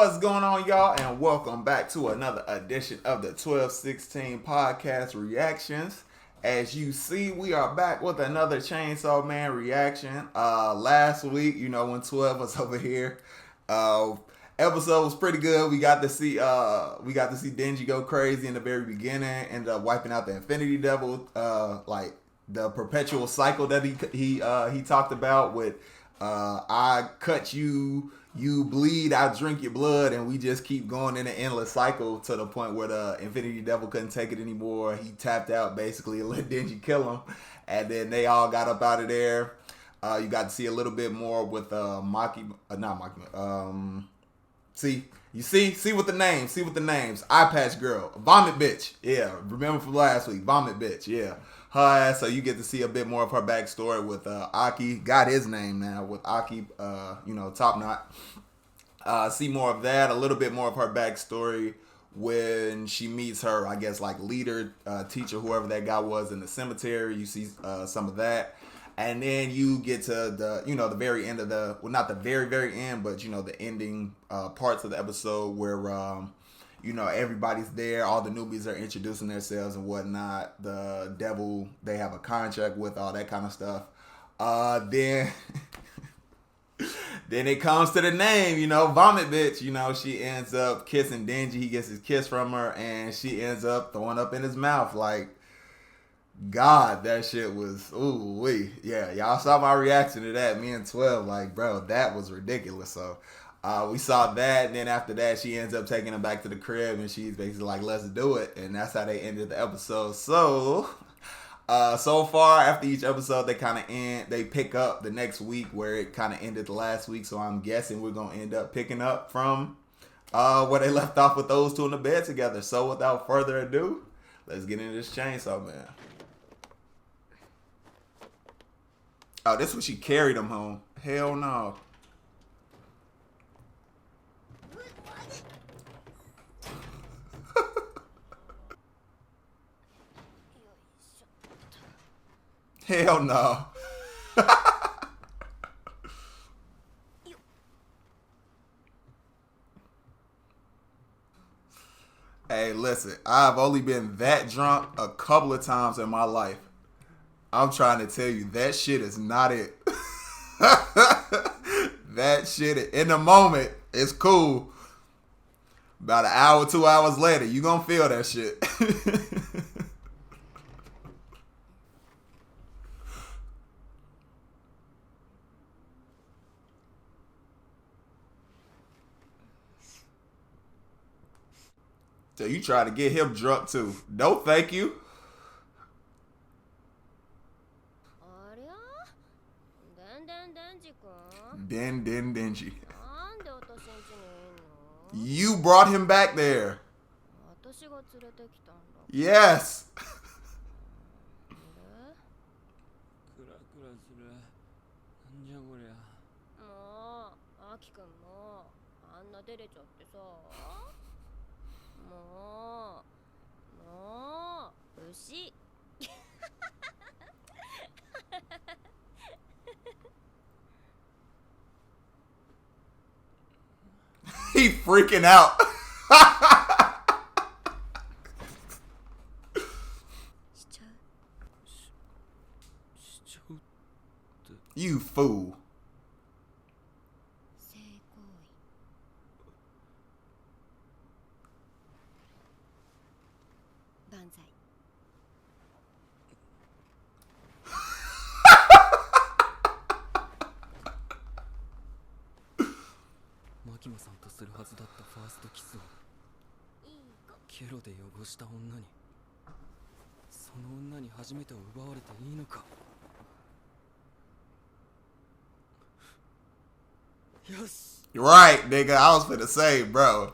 What's going on, y'all? And welcome back to another edition of the 16's podcast reactions. As you see, we are back with another Chainsaw Man reaction. Last week, when 12 was over here, episode was pretty good. We got to see Denji go crazy in the very beginning, ended up wiping out the Infinity Devil, like the perpetual cycle that he talked about with I cut you. You bleed, I drink your blood, and we just keep going in an endless cycle to the point where the Infinity Devil couldn't take it anymore. He tapped out basically and let Denji kill him, and then they all got up out of there. You got to see a little bit more with Maki, not Maki. See with the names. Eye Patch Girl, Vomit Bitch. Yeah, remember from last week, Vomit Bitch. Yeah. Her ass, so you get to see a bit more of her backstory with Aki. Got his name now with Aki, Top Knot. See more of that, a little bit more of her backstory when she meets her, I guess, like leader, teacher, whoever that guy was in the cemetery. You see some of that. And then you get to the very end of not the very, very end, but, the ending parts of the episode where, everybody's there. All the newbies are introducing themselves and whatnot. The devil, they have a contract with, all that kind of stuff. Then it comes to the name, Vomit Bitch. She ends up kissing Denji. He gets his kiss from her, and she ends up throwing up in his mouth. Like, God, that shit was, ooh wee. Yeah, y'all saw my reaction to that. Me and 12, like, bro, that was ridiculous. So, we saw that, and then after that, she ends up taking him back to the crib, and she's basically like, let's do it. And that's how they ended the episode. So far, after each episode, they pick up the next week where it kind of ended the last week. So I'm guessing we're going to end up picking up from where they left off with those two in the bed together. So without further ado, let's get into this Chainsaw Man. Oh, this is when she carried him home. Hell no. Hell no. Hey, listen, I've only been that drunk a couple of times in my life. I'm trying to tell you, that shit is not it. That shit, in the moment, it's cool. About an hour, 2 hours later, you gonna feel that shit. So you try to get him drunk too. No, thank you. Denji. You brought him back there. Yes. He freaking out. You fool. You're right, nigga. I was finna say, bro.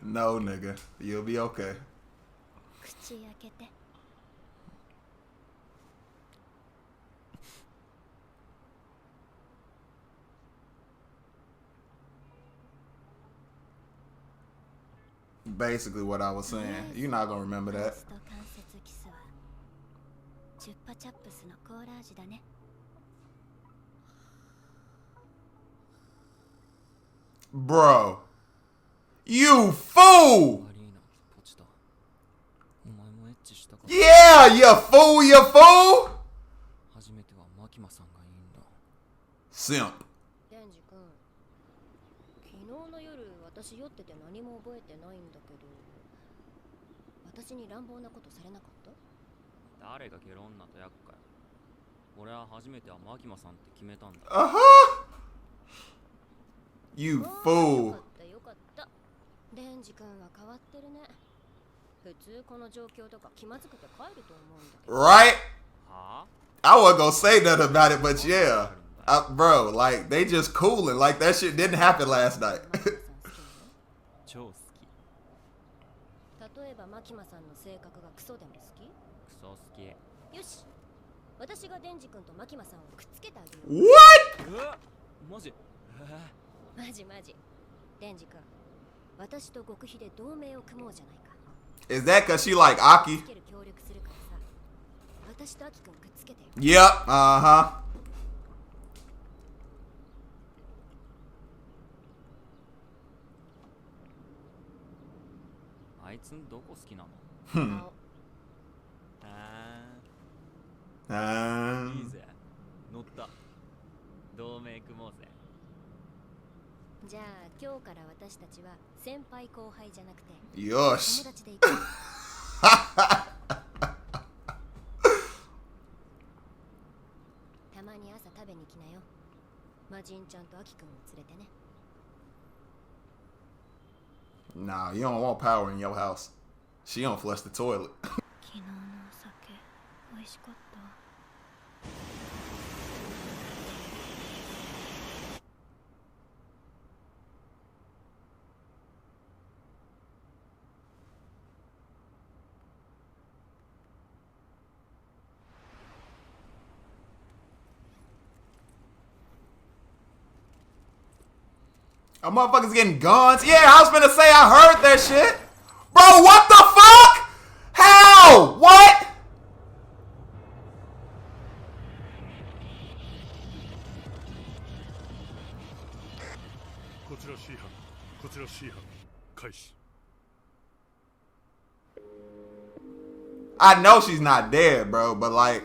No, nigga. You'll be okay. Basically what I was saying. You're not gonna remember that. Bro. You fool! Yeah, you fool, you fool! Simp. 私酔ってて何も覚えてないんだけど、私に乱暴なことされなかった？誰がゲロ女と厄介。俺は初めてはマキマさんって決めたんだ。You fool. よかったよかった。デンジ君は変わってるね。普通この状況とか気まずくて帰ると思うんだけど。Right? I wasn't gonna say nothing about it, but yeah. Bro, like, they just cooling. Like, that shit didn't happen last night. 超好き。例えばマキマさんの性格がクソでも好き？クソ好き。よし。私がデンジ君とマキマさんをくっつけてあげる。What? マジ？マジマジ。デンジ君、私と極秘で同盟を組もうじゃないか。Is that cause she like Aki? 協力するからさ。私とアキ君くっつけてよ。Yep, uh-huh. あいつどこ好きなの？いいぜ。乗った。同盟組もうぜ。じゃあ今日から私たちは先輩後輩じゃなくてよし。友達で行く。たまに朝食べに来なよ。マジンちゃんとアキ君を連れてね。Nah, you don't want power in your house. She don't flush the toilet. A motherfuckers getting guns? Yeah, I was finna say I heard that shit. Bro, what the fuck? How? What? I know she's not dead, bro, but like,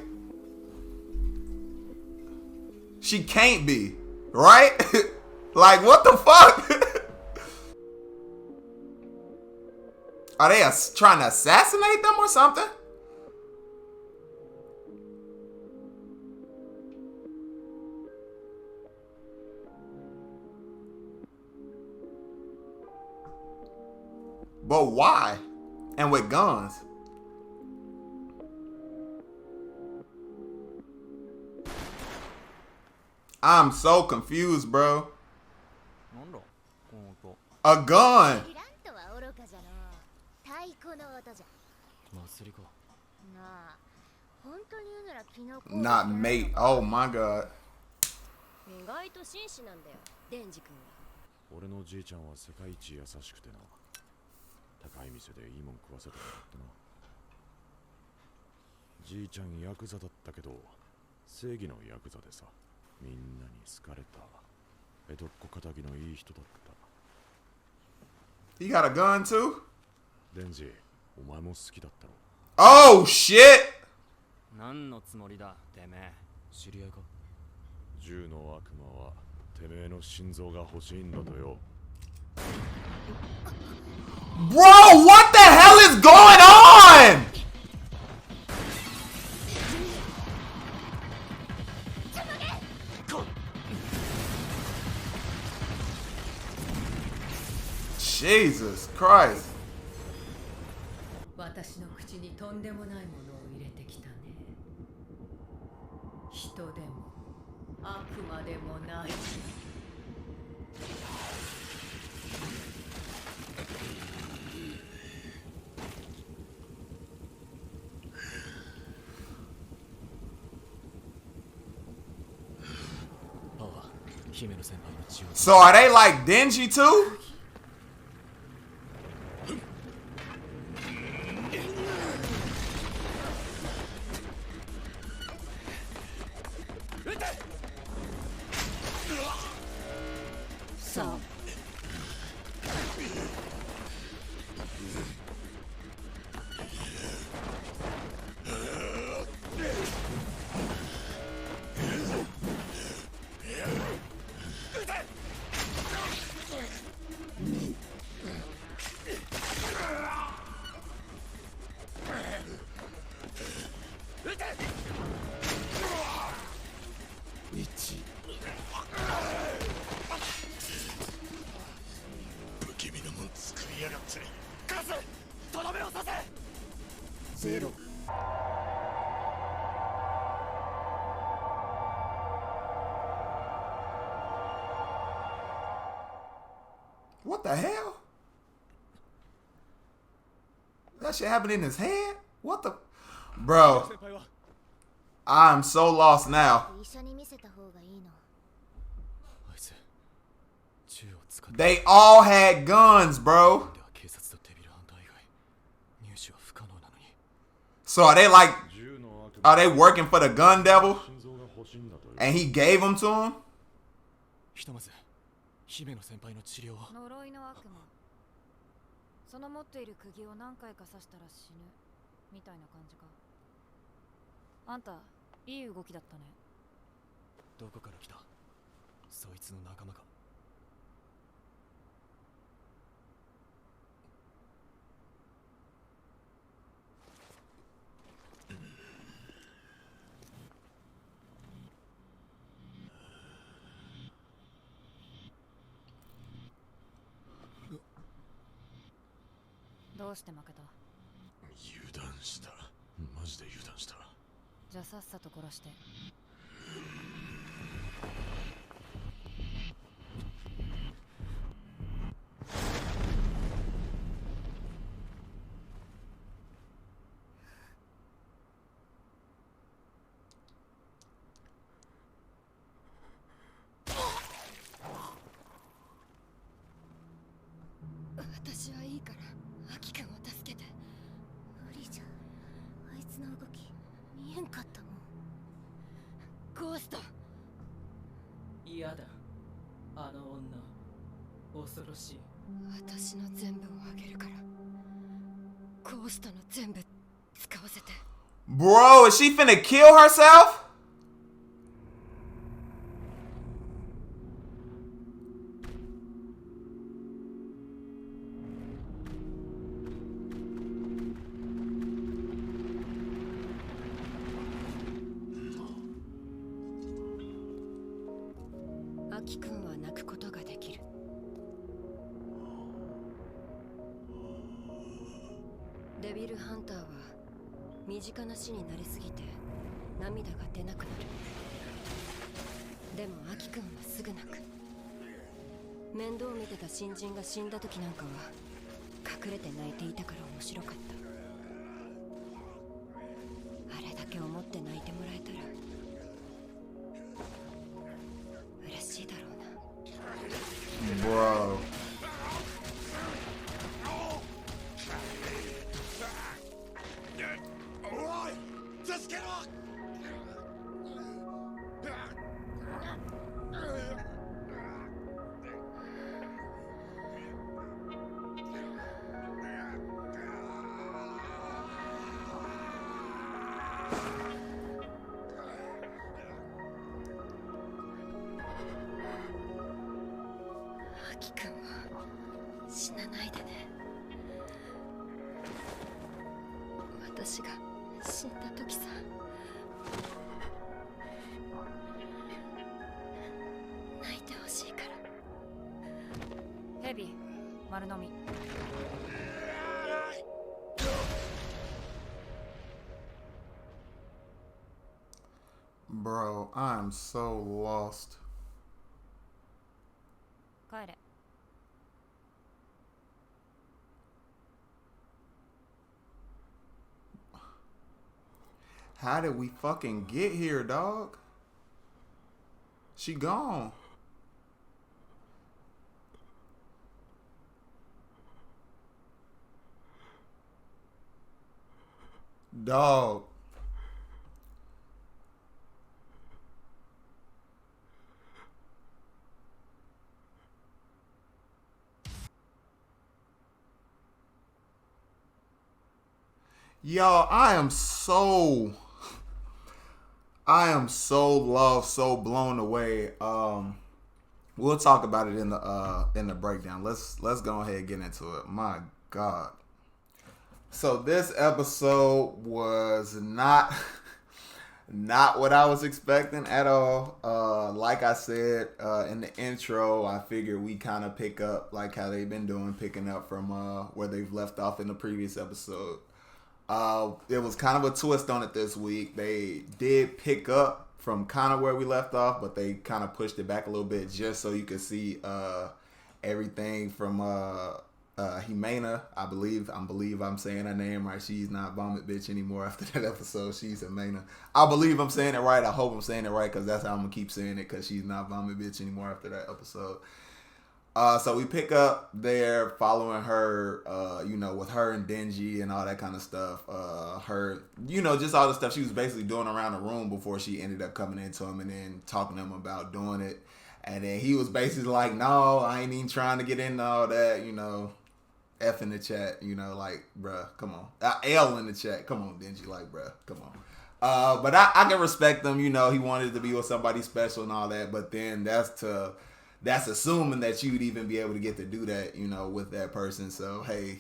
she can't be, right? Like, what the fuck? Are they trying to assassinate them or something? But why? And with guns? I'm so confused, bro. A gun. Not mate. Oh my god. 意外と紳士なんだよ、デンジ君は。俺のじいちゃんは世界一優しくてな。高い店でいいもん食わせてもらってな。じいちゃんヤクザだったけど、正義のヤクザでさ、みんなに好かれた。江戸っ子仇のいい人だった。He got a gun too? デンジ、お前も好きだったろ。Oh shit! 何のつもりだ、てめえ。知り合いか？銃の悪魔はてめえの心臓が欲しいんだとよ。Bro, what the hell is going on? Jesus Christ. 私の口にとんでもないものを入れてきたね。人でも悪魔でもない。So are they like dingy too? So. What the hell? That shit happened in his head? What the? Bro, I'm so lost now. They all had guns, bro. So are they working for the gun devil? And he gave them to him? 呪いの悪魔。その持っている釘を何回か刺したら死ぬみたいな感じか。あんたいい動きだったね。どこから来た？そいつの仲間か。どうして負けた？油断した。マジで油断した。じゃあさっさと殺して。私はいいから。アキ君を助けて。無理じゃん。あいつの動き見えんかったもん。ゴースト。嫌だ。あの女恐ろしい。私の全部をあげるから。ゴーストの全部使わせて。Bro, is she finna kill herself?アキ君は泣くことができる。デビルハンターは身近な死に慣れすぎて涙が出なくなる。でもアキ君はすぐ泣く。面倒見てた新人が死んだ時なんかは隠れて泣いていたから面白かった。あれだけ思って泣いてもらえたら嬉しいだろうな。Bro.アキ君は死なないでね。私が死んだ時さ。泣いてほしいから。ヘビ丸飲み。Bro, I'm so lost. 帰れ。How did we fucking get here, dog? She gone. Dog. Y'all, I am so loved, so blown away. We'll talk about it in the breakdown. Let's go ahead and get into it. My God. So this episode was not not what I was expecting at all. Like I said in the intro, I figured we kind of pick up like how they've been doing, picking up from where they've left off in the previous episode. It was kind of a twist on it this week. They did pick up from kind of where we left off, but they kind of pushed it back a little bit just so you could see everything from Jimena. I believe I'm saying her name right. She's not Vomit Bitch anymore after that episode. She's Jimena. I believe I'm saying it right. I hope I'm saying it right because that's how I'm going to keep saying it because she's not Vomit Bitch anymore after that episode. So we pick up there following her, with her and Denji and all that kind of stuff. Her, just all the stuff she was basically doing around the room before she ended up coming into him and then talking to him about doing it. And then he was basically like, no, I ain't even trying to get into all that, F in the chat, like, bruh, come on. L in the chat, come on, Denji, like, bruh, come on. But I can respect him, he wanted to be with somebody special and all that, but then that's assuming that you'd even be able to get to do that, with that person. So, hey,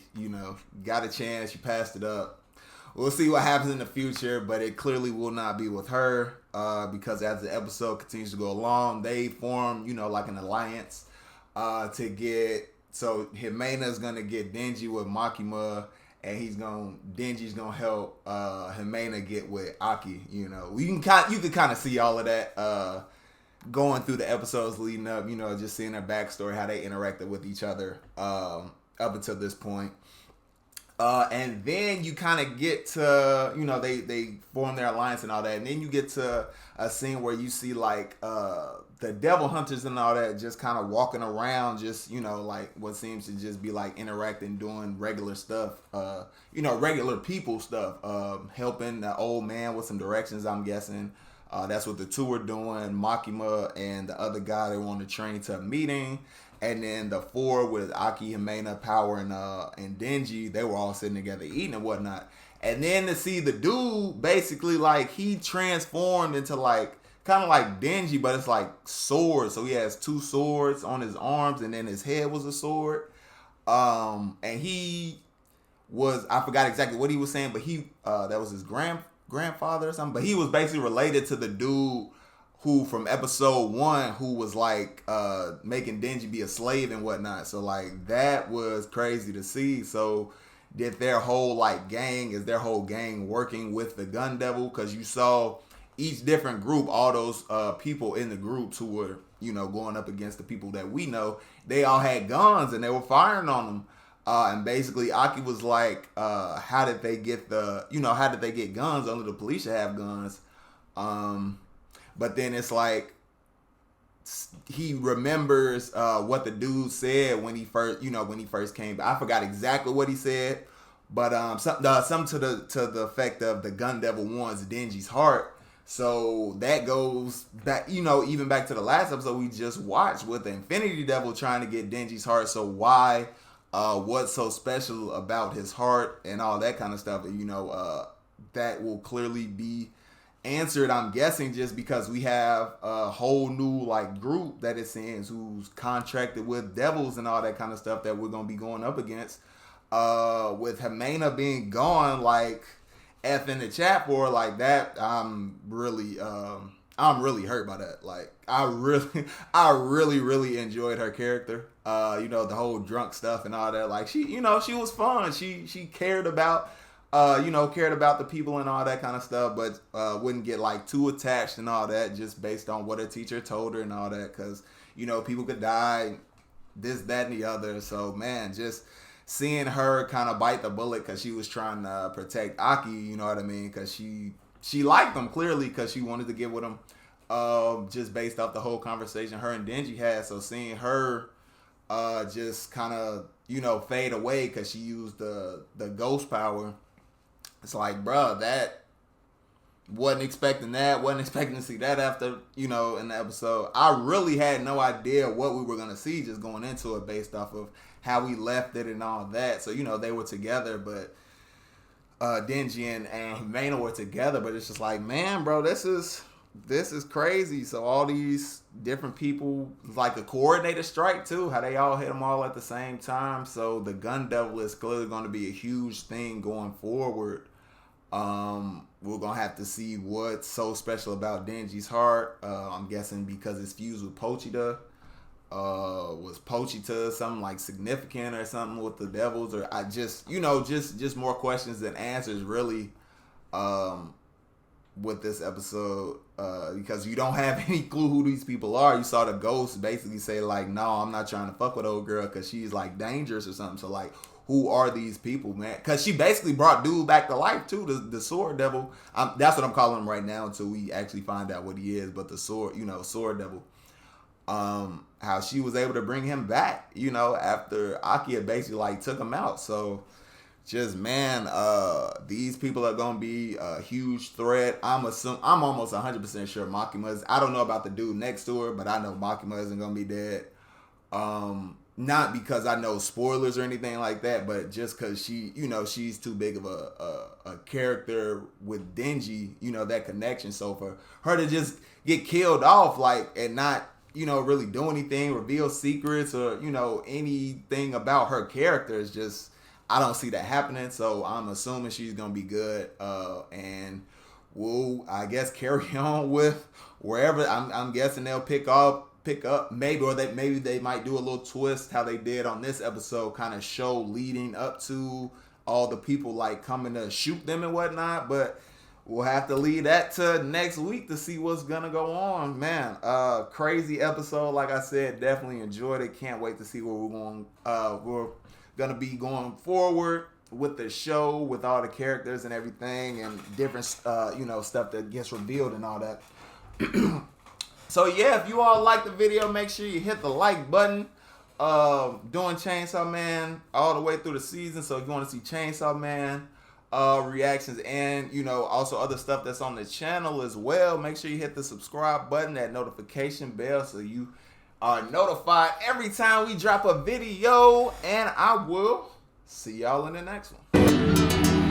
got a chance. You passed it up. We'll see what happens in the future, but it clearly will not be with her because as the episode continues to go along, they form, like an alliance to get. So, Jimena's going to get Denji with Makima, and Denji's going to help Jimena get with Aki, you can kind of see all of that going through the episodes leading up, just seeing their backstory, how they interacted with each other up until this point. And then you kind of get to, they form their alliance and all that. And then you get to a scene where you see like the devil hunters and all that just kind of walking around, just, like what seems to just be like interacting, doing regular stuff, regular people stuff, helping the old man with some directions, I'm guessing. That's what the two were doing. Makima and the other guy, they were on the train to a meeting. And then the four with Aki, Jimena, Power, and Denji, they were all sitting together eating and whatnot. And then to see the dude, basically, like, he transformed into, like, kind of like Denji, but it's like swords. So he has two swords on his arms, and then his head was a sword. And he was, I forgot exactly what he was saying, but that was his grandfather or something, but he was basically related to the dude who from episode 1 who was like making Denji be a slave and whatnot. So like that was crazy to see. So did their whole gang working with the Gun Devil? Because you saw each different group, all those people in the groups who were going up against the people that we know, they all had guns and they were firing on them. And basically, Aki was like, how did they get guns? Only the police should have guns. But then it's like, he remembers what the dude said when he first came. I forgot exactly what he said, but some to the effect of the Gun Devil wants Denji's heart. So that goes back, even back to the last episode we just watched with the Infinity Devil trying to get Denji's heart. So why? What's so special about his heart and all that kind of stuff, that will clearly be answered, I'm guessing, just because we have a whole new like group that it seems who's contracted with devils and all that kind of stuff that we're going to be going up against, with Jimena being gone, like F in the chat for like that. I'm really hurt by that. Like I really enjoyed her character. The whole drunk stuff and all that. Like she was fun. She cared about the people and all that kind of stuff, but wouldn't get like too attached and all that just based on what her teacher told her and all that, because people could die, this, that, and the other. So man, just seeing her kind of bite the bullet because she was trying to protect Aki, you know what I mean, because she liked him clearly because she wanted to get with him, just based off the whole conversation her and Denji had. So seeing her just kind of fade away because she used the ghost power it's like, bro, that wasn't expecting to see that after, in the episode. I really had no idea what we were going to see just going into it based off of how we left it and all that. So, they were together, but Denji and Humana were together, but it's just like, man, bro, this is crazy. So all these different people, like a coordinated strike too, how they all hit them all at the same time. So the Gun Devil is clearly going to be a huge thing going forward. We're going to have to see what's so special about Denji's heart. I'm guessing because it's fused with Pochita. Was Pochita something like significant or something with the devils? Or I just, just more questions than answers really with this episode. Because you don't have any clue who these people are. You saw the ghost basically say like, no, I'm not trying to fuck with old girl because she's like dangerous or something. So like, who are these people, man? Because she basically brought dude back to life too, the sword devil. That's what I'm calling him right now until we actually find out what he is. But the sword, sword devil. How she was able to bring him back, after Aki had basically like took him out. So just, man, these people are gonna be a huge threat. I'm almost 100% sure Makima's. I don't know about the dude next to her, but I know Makima isn't gonna be dead. Not because I know spoilers or anything like that, but just because she, she's too big of a character with Denji, that connection. So for her to just get killed off, like, and not, really do anything, reveal secrets or, anything about her character is just, I don't see that happening. So I'm assuming she's going to be good. And we'll, I guess, carry on with wherever. I'm guessing they'll pick up maybe they might do a little twist how they did on this episode, kind of show leading up to all the people like coming to shoot them and whatnot. But we'll have to leave that to next week to see what's gonna go on, man. Crazy episode, like I said, definitely enjoyed it. Can't wait to see where we're gonna be going forward with the show, with all the characters and everything, and different stuff that gets revealed and all that. So yeah, if you all like the video, make sure you hit the like button. Doing Chainsaw Man all the way through the season. So if you want to see Chainsaw Man reactions and also other stuff that's on the channel as well, make sure you hit the subscribe button, that notification bell, so you are notified every time we drop a video. And I will see y'all in the next one.